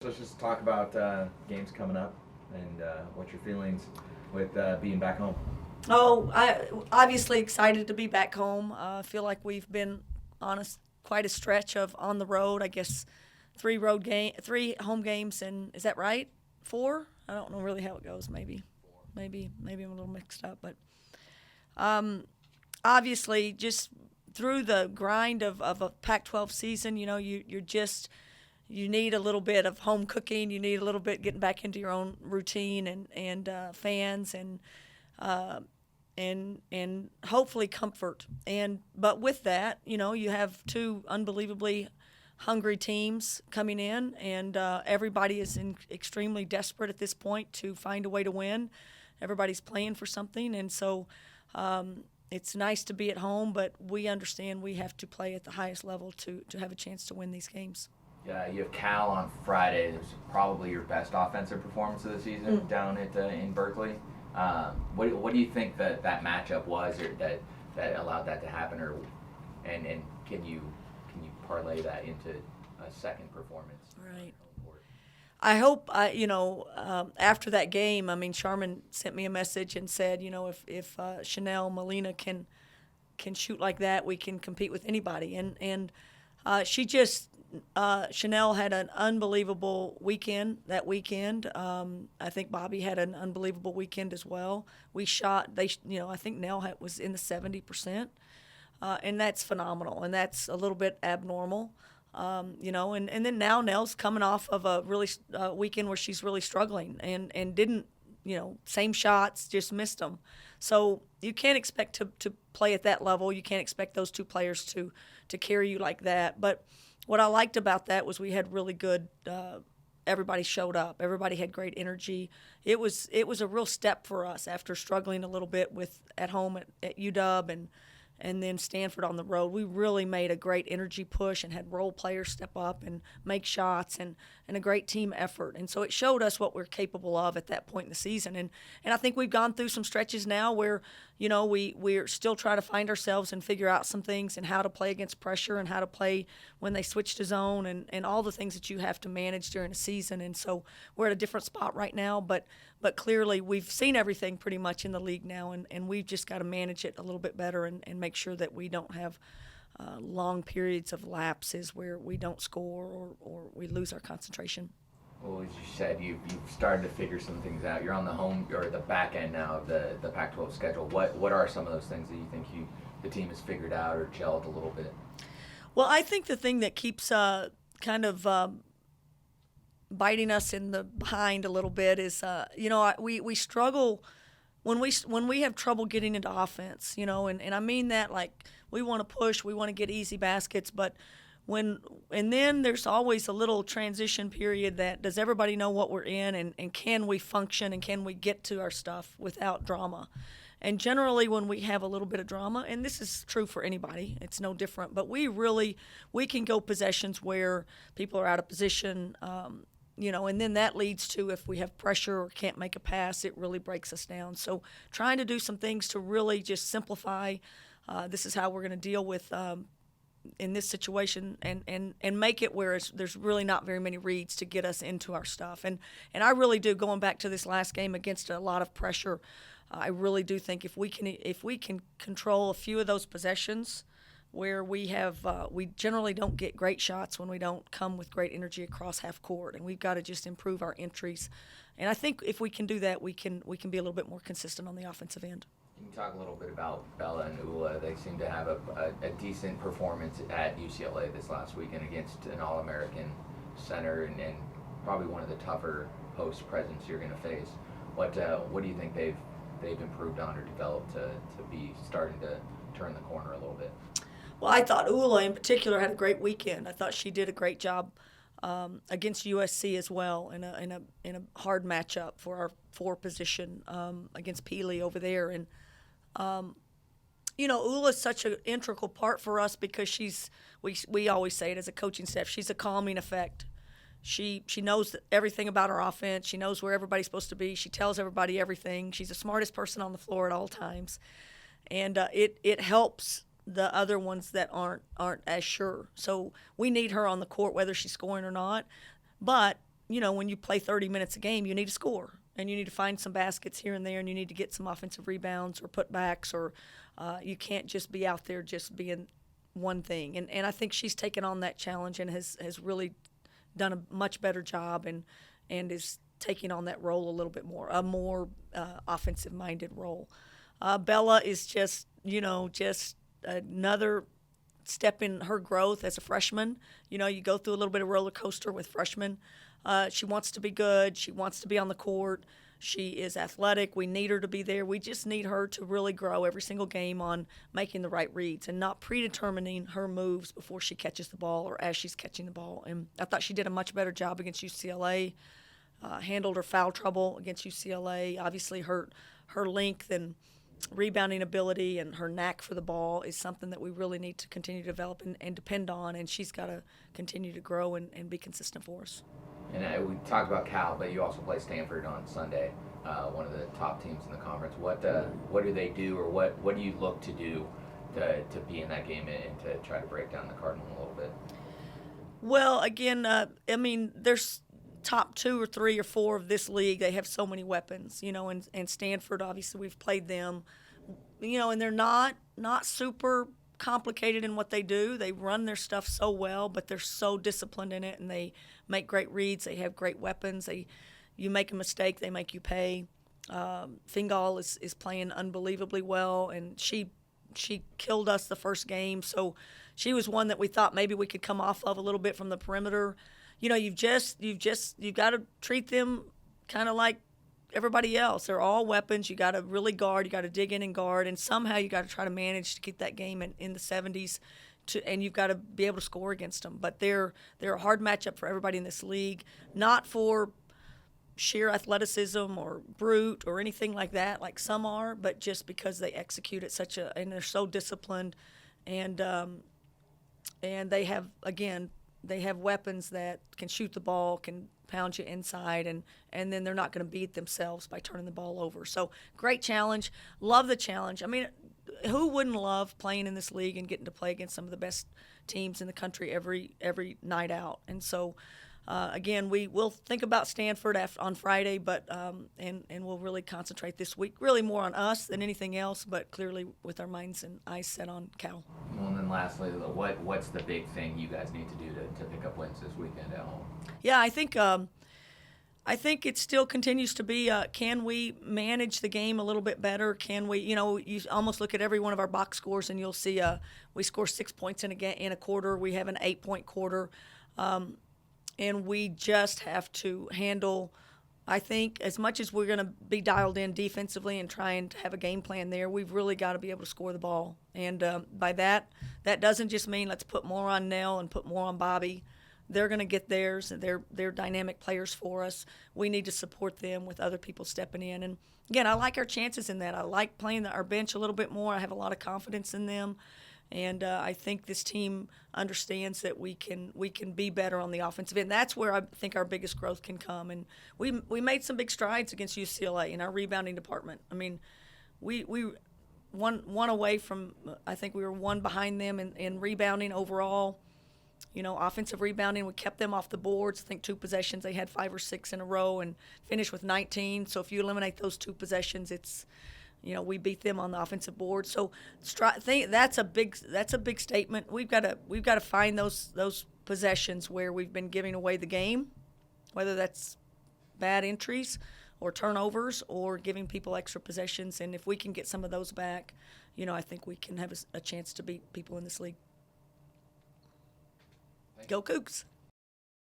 Let's just talk about games coming up and what's your feelings with being back home. Oh, I obviously excited to be back home. I feel like we've been on quite a stretch of on the road. I guess three home games, and is that right? Four? I don't know really how it goes. Maybe I'm a little mixed up, but um, obviously just through the grind of a Pac-12 season, you need a little bit of home cooking. You need a little bit getting back into your own routine and fans uh, and hopefully comfort. And but with that, you have two unbelievably hungry teams coming in, and everybody is extremely desperate at this point to find a way to win. Everybody's playing for something, and so it's nice to be at home, but we understand we have to play at the highest level to have a chance to win these games. Yeah, you have Cal on Friday. It was probably your best offensive performance of the season down at in Berkeley. What do you think that matchup was, or that allowed that to happen, or and can you parlay that into a second performance? Right. I hope after that game. I mean, Charmin sent me a message and said, if Chanel Molina can shoot like that, we can compete with anybody. She just Chanel had an unbelievable weekend that weekend. I think Bobby had an unbelievable weekend as well. We shot I think was in the 70%, and that's phenomenal, and that's a little bit abnormal. And then now Nell's coming off of a really weekend where she's really struggling and didn't, same shots, just missed them. So you can't expect to play at that level. You can't expect those two players to carry you like that. But what I liked about that was we had really good. Everybody showed up. Everybody had great energy. It was a real step for us after struggling a little bit with at home at UW and then Stanford on the road. We really made a great energy push and had role players step up and make shots and a great team effort. And so it showed us what we're capable of at that point in the season. And I think we've gone through some stretches now where, we're still trying to find ourselves and figure out some things and how to play against pressure and how to play when they switch to zone and all the things that you have to manage during a season. And so we're at a different spot right now, but clearly we've seen everything pretty much in the league now, and we've just got to manage it a little bit better and make sure that we don't have long periods of lapses where we don't score or we lose our concentration. Well, as you said, you've started to figure some things out. You're on the home or the back end now of the Pac-12 schedule. What are some of those things that you think the team has figured out or gelled a little bit? Well, I think the thing that keeps kind of biting us in the behind a little bit is we struggle when we have trouble getting into offense, and I mean that like we want to push, we want to get easy baskets, but and then there's always a little transition period that does everybody know what we're in, and can we function and can we get to our stuff without drama. And generally when we have a little bit of drama, and this is true for anybody, it's no different, but we can go possessions where people are out of position, and then that leads to if we have pressure or can't make a pass, it really breaks us down. So trying to do some things to really just simplify. This is how we're going to deal with in this situation, and make it where there's really not very many reads to get us into our stuff. And I really do, going back to this last game against a lot of pressure, I really do think if we can control a few of those possessions where we generally don't get great shots when we don't come with great energy across half court, and we've got to just improve our entries. And I think if we can do that, we can be a little bit more consistent on the offensive end. Can you talk a little bit about Bella and Ula? They seem to have a decent performance at UCLA this last weekend against an All-American center and probably one of the tougher post presence you're going to face. What do you think they've improved on or developed to be starting to turn the corner a little bit? Well, I thought Ula in particular had a great weekend. I thought she did a great job against USC as well in a hard matchup for our four position against Peely over there. And Ula's such an integral part for us because we always say it as a coaching staff, she's a calming effect. She knows everything about our offense. She knows where everybody's supposed to be. She tells everybody everything. She's the smartest person on the floor at all times, and it helps the other ones that aren't as sure. So we need her on the court whether she's scoring or not. But when you play 30 minutes a game, you need to score. And you need to find some baskets here and there, and you need to get some offensive rebounds or putbacks, or you can't just be out there just being one thing. And I think she's taken on that challenge and has really done a much better job and is taking on that role a little bit more, a more offensive-minded role. Bella is just another step in her growth as a freshman. You go through a little bit of roller coaster with freshmen. She wants to be good. She wants to be on the court. She is athletic. We need her to be there. We just need her to really grow every single game on making the right reads and not predetermining her moves before she catches the ball or as she's catching the ball. And I thought she did a much better job against UCLA, handled her foul trouble against UCLA. Obviously, her length and rebounding ability and her knack for the ball is something that we really need to continue to develop and depend on, and she's got to continue to grow and be consistent for us. And we talked about Cal, but you also play Stanford on Sunday, one of the top teams in the conference. What do they do, or what do you look to do to be in that game and to try to break down the Cardinal a little bit? Well, again, there's top 2 or 3 or 4 of this league. They have so many weapons, and Stanford, obviously, we've played them, and they're not super complicated in what they do. They run their stuff so well, but they're so disciplined in it, and they make great reads. They have great weapons. You make a mistake, they make you pay. Fingal is playing unbelievably well, and she killed us the first game. So she was one that we thought maybe we could come off of a little bit from the perimeter. You've got to treat them kind of like everybody else. They're all weapons. You got to really guard. You got to dig in and guard, and somehow you got to try to manage to keep that game in the 70s. And you've got to be able to score against them. But they're a hard matchup for everybody in this league, not for sheer athleticism or brute or anything like that, like some are, but just because they execute at and they're so disciplined, and they have weapons that can shoot the ball, can pound you inside, and then they're not going to beat themselves by turning the ball over. So great challenge. Love the challenge. Who wouldn't love playing in this league and getting to play against some of the best teams in the country every night out? And so, again, we'll think about Stanford on Friday, but and we'll really concentrate this week, really more on us than anything else, but clearly with our minds and eyes set on Cal. Well, and then lastly, what's the big thing you guys need to do to pick up wins this weekend at home? Yeah, I think it still continues to be, can we manage the game a little bit better? Can we, you almost look at every one of our box scores and you'll see we score 6 points in a quarter. We have an 8-point quarter. And we just have to handle, I think, as much as we're going to be dialed in defensively and trying to have a game plan there, we've really got to be able to score the ball. And by that doesn't just mean let's put more on Nell and put more on Bobby. They're going to get theirs, and they're dynamic players for us. We need to support them with other people stepping in. And, again, I like our chances in that. I like playing our bench a little bit more. I have a lot of confidence in them. And I think this team understands that we can be better on the offensive end. That's where I think our biggest growth can come. And we made some big strides against UCLA in our rebounding department. We one away from, I think we were one behind them in rebounding overall. Offensive rebounding, we kept them off the boards. I think 2 possessions, they had 5 or 6 in a row and finished with 19. So if you eliminate those 2 possessions, it's, we beat them on the offensive board. So that's a big statement. We've got to find those possessions where we've been giving away the game, whether that's bad entries or turnovers or giving people extra possessions. And if we can get some of those back, I think we can have a chance to beat people in this league. Go Cougs.